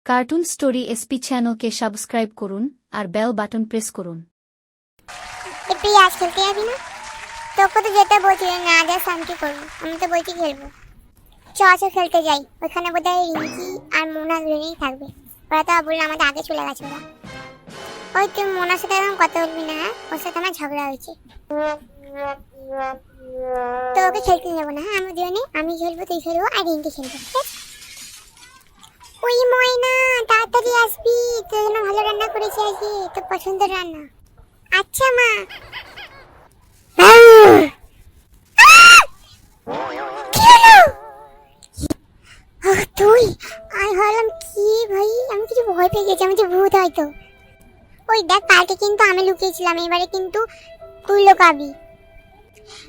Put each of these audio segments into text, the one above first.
Cartoon story SP চ্যানেলকে subscribe করুন আর bell button press করুন। এপি আজ খেলতে যাবি না? তোকে তো যেতে বলছি না, আজ আর কি করবো? আমি তো বলছি খেলবো। চ খেলতে যাই। ওইখানে বোধহয় রিঙ্কি আর মোনা দুজনেই থাকবে। ওরা তো বললো আমাদের আগে চলে গেছে ওরা। ওই তুই মোনার সাথে এখন কথা বলবি না, হ্যাঁ? ওর সাথে আমার ঝগড়া হয়েছে। তো ওকে খেলতে যাবো না, হ্যাঁ? আমি দুজনে, আমি খেলবো, তুই খেলবো আর রিঙ্কি খেলবো। ওই ময়না তাড়াতাড়ি আসবি, তোর জন্য ভালো রান্না করেছি আজকে, তোর পছন্দের রান্না। আচ্ছা মা। তুই আমি ভাবলাম কি ভাই, আমি কিছু ভয় পেয়ে গেছি, আমি যে ভূত হয়তো। ওই দেখ কালকে কিন্তু আমি লুকিয়েছিলাম, এবারে কিন্তু তুই লুকাবি।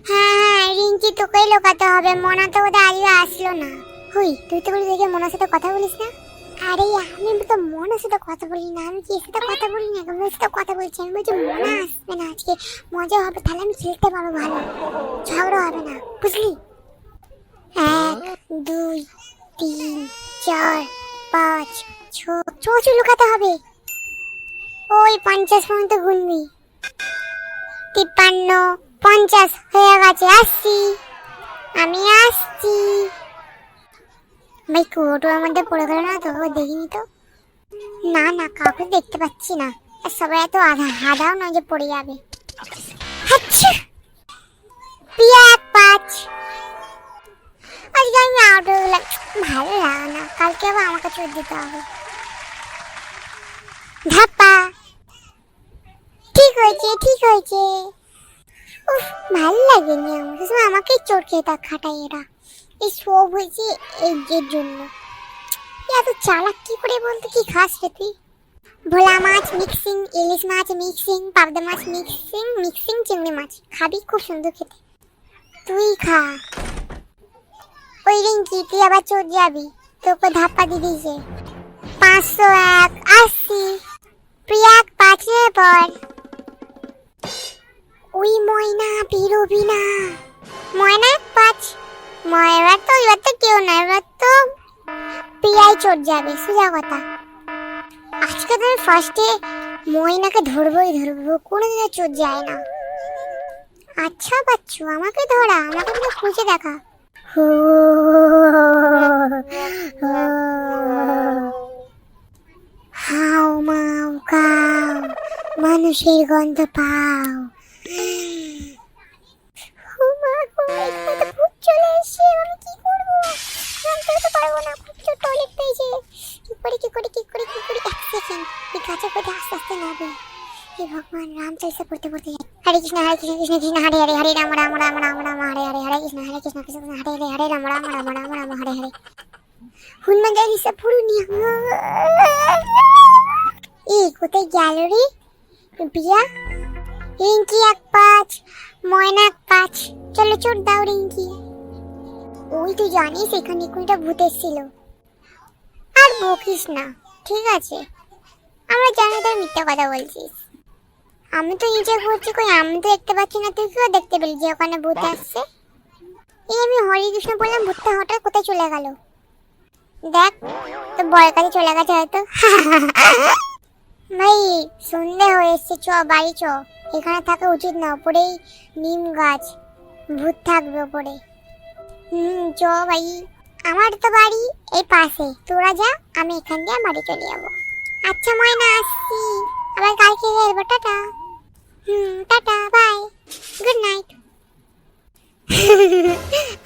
হ্যাঁ রিঙ্কি তোকেই লুকাতে হবে, মনা তো ওদের আজকে আসলো না। হুই তুই তো বলি দেখে মনার সাথে কথা বলিস না। আরে আমি তো মনার সাথে কথা বলি না, আমি কি এর সাথে কথা বলি না, আমার সাথে কথা বলছি। আমি বলছি মনা আসবে না আজকে, মজা হবে, তাহলে আমি খেলতে পারবো ভালো, ঝগড়া হবে না, বুঝলি? 1 2 3 4 5 6 লুকাতে হবে। ওই 50 পর্যন্ত গুনবি। 53 50 হয়ে গেছে, আসছি আমি, আসছি। ভাই কুয়োটার মধ্যে পড়ে গেল না তো? দেখিনি তো, না না কাউকে দেখতে পাচ্ছি না, আর সবাই এত আধাও নয় যে পড়ে যাবে। আচ্ছা পিয়া 5। আজকে আমি আউট হয়ে গেলাম, ভালো লাগে না, কালকে আবার আমাকে চোট দিতে হবে। ধাপ্পা, ঠিক হয়েছে ঠিক হয়েছে। উফ ভালো লাগেনি আমাকে, আমাকে চোট খেয়ে খাটাই এরা। এই সব হয়েছে এর জন্য। এত চালাক কি করে বলতো? কি খাস রে তুই? ভোলা মাছ মিক্সিং, ইলিশ মাছ মিক্সিং, পাবদা মাছ মিক্সিং, মিক্সিং চিংড়ি মাছ খাবি, খুব সুন্দর খেতে, তুই খা। ওই রিঙ্কি তুই আবার চোট যাবি, তোকে ধাপ্পা দিয়ে দিয়েছে। 501 80 প্রিয়া 5 পর। ওই ময়না বেরোবি না, ময়না 5। এবার তো কেউ না, এবার তো প্রিয়াই চোট যাবে, সোজা কথা। আজকে তো আমি ফার্স্টে ময়নাকে ধরবো, কোনোদিনও চোট যায় না। আচ্ছা বাচ্চু আমাকে ধরা, আমাকে তো খুঁজে দেখা। হাও মাও কাও, মানুষের গন্ধ পাও। চলে এসে আমি কি করবো? জানতে তো পারবো না, খুব টয়লেট পেয়েছে। কি করে 1 সেকেন্ড এই গাছের মধ্যে আস্তে আস্তে নামবে। হে ভগবান, রাম চালিসা পড়তে যাই। হরে কৃষ্ণ কৃষ্ণ কৃষ্ণ হরে হরে, হরে রাম রাম রাম রাম রাম হরে হরে, হরে কৃষ্ণ কৃষ্ণ কৃষ্ণ হরে হরে, হরে রাম রাম রাম রাম রাম হরে হরে। হনুমান চালিসা পুরো নিয়ে এই কোথায় গেল রে বিয়া? রিঙ্কি 5 ময়না 5। চলো চোট দাও রিঙ্কি। ওই তুই জানিস এখানে কোনটা ভূত এসেছিল? আর বকিস না, ঠিক আছে? আমরা জানি তুই মিথ্যা কথা বলছিস। আমি তো নিজে করছি, কই আমি তো দেখতে পাচ্ছি না, তুই কেউ দেখতে পেলি যে ওখানে ভূত আসছে? এই আমি হরে কৃষ্ণ বললাম, ভূতটা হঠাৎ কোথায় চলে গেল? দেখ তো বয়ের কাছে চলে গেছে হয়তো। ভাই সন্ধে হয়ে এসছে, চ বাড়ি চ, এখানে থাকা উচিত না, ওপরেই নিম গাছ, ভূত থাকবে ওপরে। চ ভাই, আমার তো বাড়ি এই পাশে, তোরা যা, আমি এখান দিয়ে বাড়ি চলে যাবো। আচ্ছা ময়না আসছি, আবার কালকে খেলবো, tata. Tata bye, good night.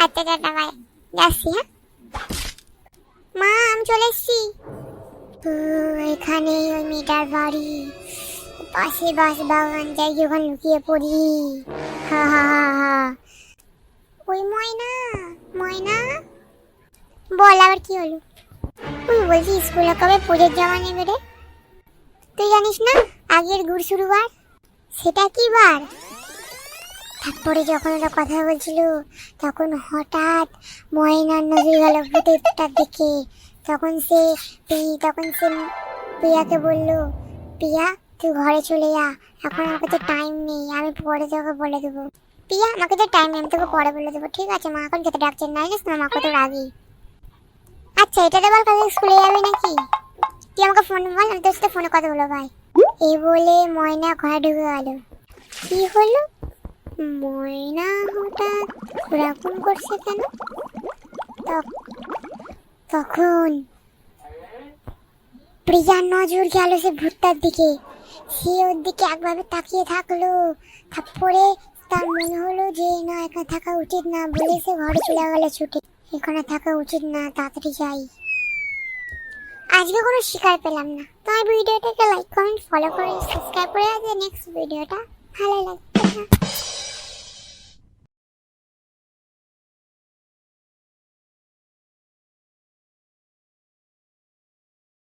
আচ্ছা টাটা বাই, যাচ্ছি। হ্যাঁ মা আমি চলে এসছি। এখানে ওই মেয়েটার বাড়ি, পাশে বাস বাগান, যাই ওখানে লুকিয়ে পড়ি। হা হা হা হা। ওই ময়না বল আবার কি হলো? বলছি স্কুলে কবে পুজোর জমা নেবে রে? তুই জানিস না আগের গুড় শুরুবার? সেটা কি বার? তারপরে যখন ওরা কথা বলছিল, তখন হঠাৎ ময়নার নজর গেল ভূতেরটা দেখে। তখন সে প্রিয়াকে বলল, প্রিয়া তুই ঘরে চলে যা, এখন আমার কাছে টাইম নেই, আমি পরে তোকে বলে দেবো। প্রিয়া আমাকে তো টাইম নেই, আমি তোকে পরে বলে দেবো। ঠিক আছে মা এখন খেতে ডাকছেন, না জানিস না মা কত রাগি। আচ্ছা এটা তো বল কালকে স্কুলে যাবে নাকি? ফোন বল, আমি তোর সাথে ফোনে কথা বলবো ভাই। এই বলে ময়না ঘরে ঢুকে গেল। কি হলো, ময়না হঠাৎ ওরকম করছে কেন? তখন প্রিয়ার নজর গেল সে ভূতটার দিকে। সে ওর দিকে একভাবে তাকিয়ে থাকলো। তারপরে তার মনে হলো যে না, এখানে থাকা উচিত না, বলে সে ঘরে চলে গেল ছুটে। এখানে থাকা উচিত না, তাড়াতাড়ি যাই। আজকে কোনো শিকার পেলাম না। তোমার ভিডিওটাকে লাইক কমেন্ট ফলো করে সাবস্ক্রাইব করে নেক্সট ভিডিওটা ভালো লাগবে।